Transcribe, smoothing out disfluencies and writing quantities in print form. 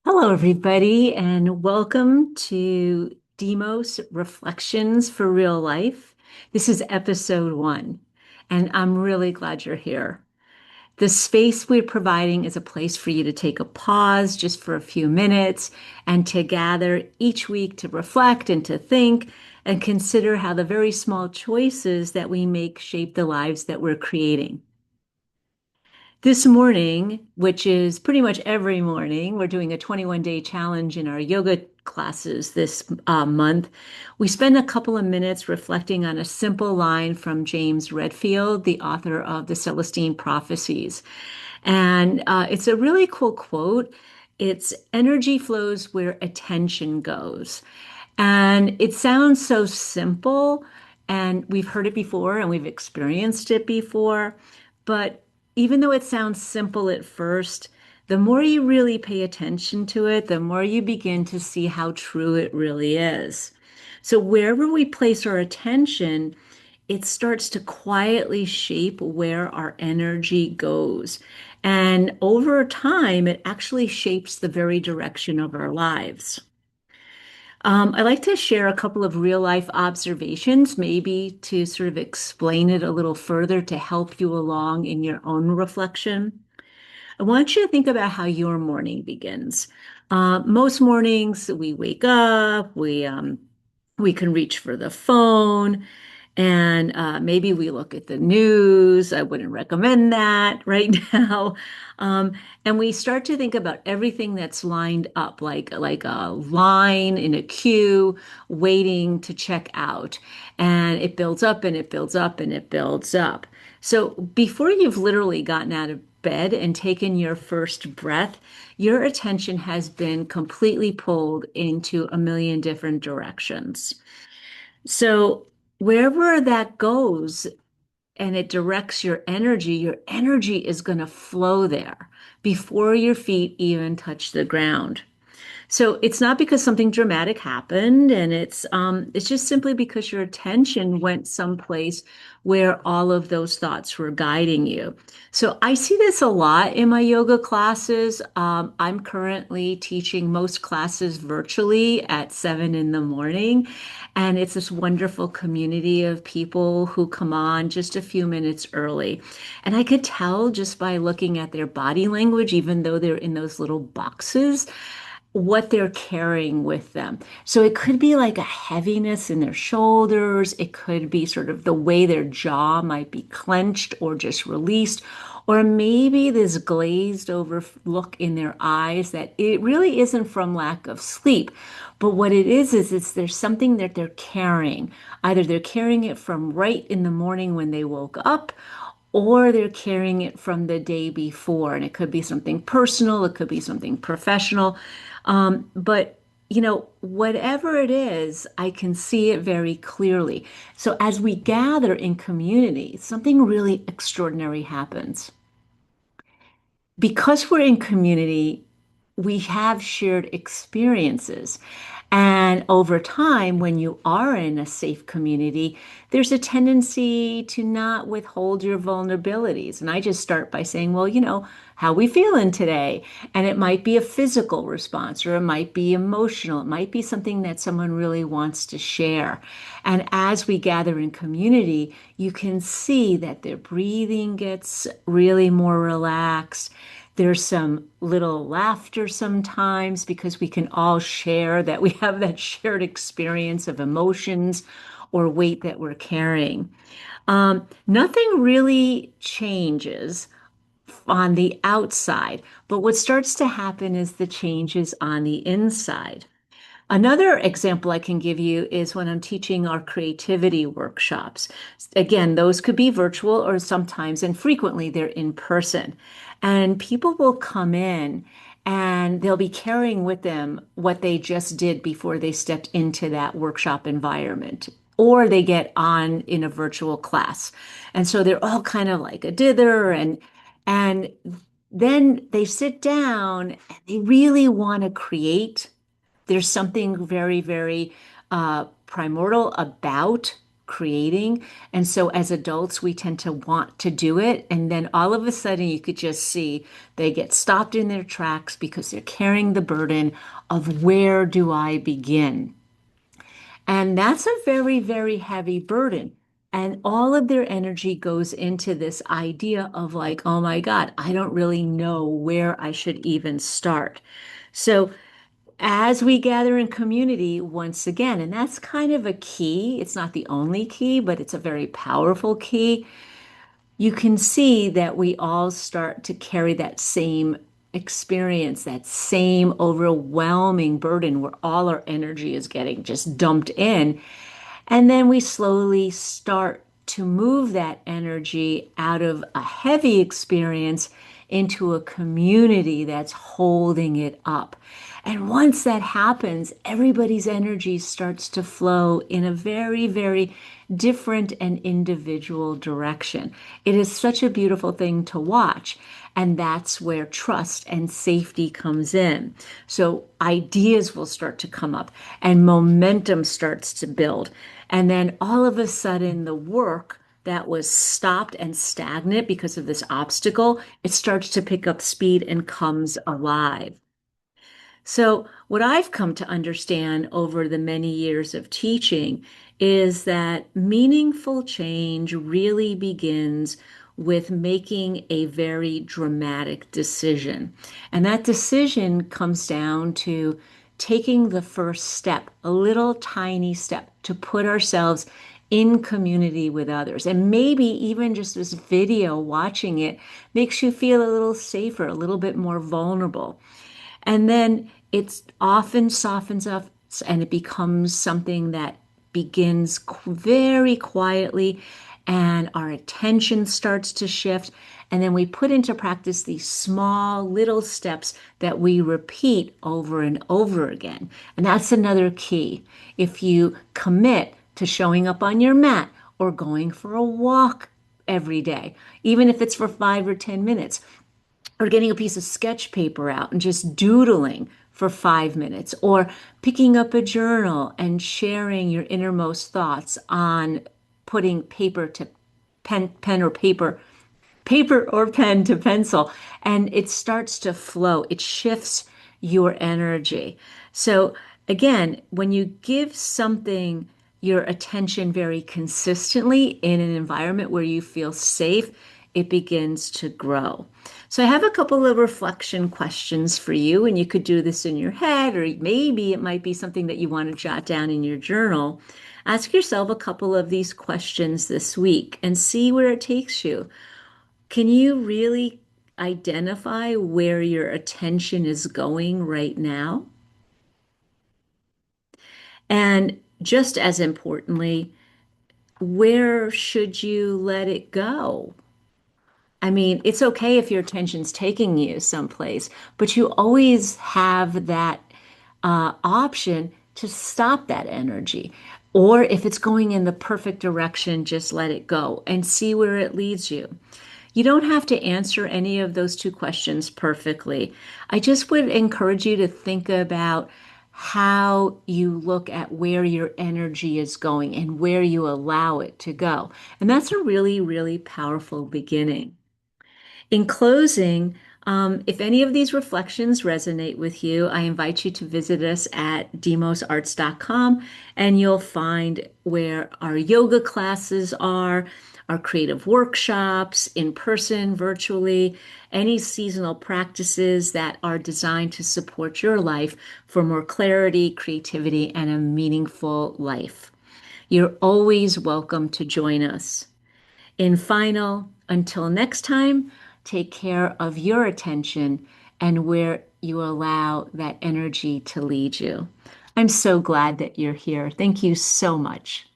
Hello, everybody, and welcome to Demos Reflections for Real Life. This is episode one, and I'm really glad you're here. The space we're providing is a place for you to take a pause just for a few minutes and to gather each week to reflect and to think and consider how the very small choices that we make shape the lives that we're creating. This morning, which is pretty much every morning, we're doing a 21-day challenge in our yoga classes this month. We spend a couple of minutes reflecting on a simple line from James Redfield, the author of the Celestine Prophecies. And it's a really cool quote. It's energy flows where attention goes. And it sounds so simple, and we've heard it before and we've experienced it before. But even though it sounds simple at first, the more you really pay attention to it, the more you begin to see how true it really is. So wherever we place our attention, it starts to quietly shape where our energy goes. And over time, it actually shapes the very direction of our lives. I like to share a couple of real life observations, maybe to sort of explain it a little further to help you along in your own reflection. I want you to think about how your morning begins. Most mornings we wake up, we can reach for the phone, and maybe we look at the news. I wouldn't recommend that right now. Um, and we start to think about everything that's lined up, like a line in a queue, waiting to check out. And it builds up and it builds up and it builds up. So before you've literally gotten out of bed and taken your first breath, your attention has been completely pulled into a million different directions. So wherever that goes and it directs your energy is going to flow there before your feet even touch the ground. So it's not because something dramatic happened, and it's just simply because your attention went someplace where all of those thoughts were guiding you. So I see this a lot in my yoga classes. I'm currently teaching most classes virtually at 7 in the morning, and it's this wonderful community of people who come on just a few minutes early. And I could tell just by looking at their body language, even though they're in those little boxes, what they're carrying with them. So it could be like a heaviness in their shoulders. It could be sort of the way their jaw might be clenched or just released, or maybe this glazed over look in their eyes that it really isn't from lack of sleep. But what it is it's there's something that they're carrying. Either they're carrying it from right in the morning when they woke up, or they're carrying it from the day before. And it could be something personal, it could be something professional. But whatever it is, I can see it very clearly. So as we gather in community, something really extraordinary happens. Because we're in community, we have shared experiences. And over time, when you are in a safe community, there's a tendency to not withhold your vulnerabilities. And I just start by saying, well, how we feeling today? And it might be a physical response, or it might be emotional. It might be something that someone really wants to share. And as we gather in community, you can see that their breathing gets really more relaxed. There's some little laughter sometimes because we can all share that we have that shared experience of emotions or weight that we're carrying. Nothing really changes on the outside, but what starts to happen is the changes on the inside. Another example I can give you is when I'm teaching our creativity workshops. Again, those could be virtual or sometimes and frequently they're in person. And people will come in and they'll be carrying with them what they just did before they stepped into that workshop environment. Or they get on in a virtual class. And so they're all kind of like a dither and then they sit down and they really want to create. There's something very, very primordial about creating. And so as adults, we tend to want to do it. And then all of a sudden, you could just see they get stopped in their tracks because they're carrying the burden of where do I begin? And that's a very, very heavy burden. And all of their energy goes into this idea of like, oh my God, I don't really know where I should even start. So as we gather in community once again, and that's kind of a key. It's not the only key, but it's a very powerful key. You can see that we all start to carry that same experience, that same overwhelming burden where all our energy is getting just dumped in. And then we slowly start to move that energy out of a heavy experience into a community that's holding it up. And once that happens, everybody's energy starts to flow in a very, very different and individual direction. It is such a beautiful thing to watch. And that's where trust and safety comes in. So ideas will start to come up and momentum starts to build. And then all of a sudden, the work that was stopped and stagnant because of this obstacle, it starts to pick up speed and comes alive. So, what I've come to understand over the many years of teaching is that meaningful change really begins with making a very dramatic decision. And that decision comes down to taking the first step, a little tiny step, to put ourselves in community with others. And maybe even just this video, watching it, makes you feel a little safer, a little bit more vulnerable. And then it often softens up and it becomes something that begins very quietly, and our attention starts to shift. And then we put into practice these small little steps that we repeat over and over again. And that's another key. If you commit to showing up on your mat or going for a walk every day, even if it's for 5 or 10 minutes, or getting a piece of sketch paper out and just doodling for 5 minutes, or picking up a journal and sharing your innermost thoughts on putting paper to pen or paper or pen to pencil, and it starts to flow. It shifts your energy. So, again, when you give something your attention very consistently in an environment where you feel safe, it begins to grow. So, I have a couple of reflection questions for you, and you could do this in your head, or maybe it might be something that you want to jot down in your journal. Ask yourself a couple of these questions this week and see where it takes you. Can you really identify where your attention is going right now? And just as importantly, where should you let it go? I mean, it's okay if your attention's taking you someplace, but you always have that option to stop that energy. Or if it's going in the perfect direction, just let it go and see where it leads you. You don't have to answer any of those two questions perfectly. I just would encourage you to think about how you look at where your energy is going and where you allow it to go. And that's a really, really powerful beginning. In closing, if any of these reflections resonate with you, I invite you to visit us at demosarts.com, and you'll find where our yoga classes are, our creative workshops, in person, virtually, any seasonal practices that are designed to support your life for more clarity, creativity, and a meaningful life. You're always welcome to join us. In final, until next time, take care of your attention and where you allow that energy to lead you. I'm so glad that you're here. Thank you so much.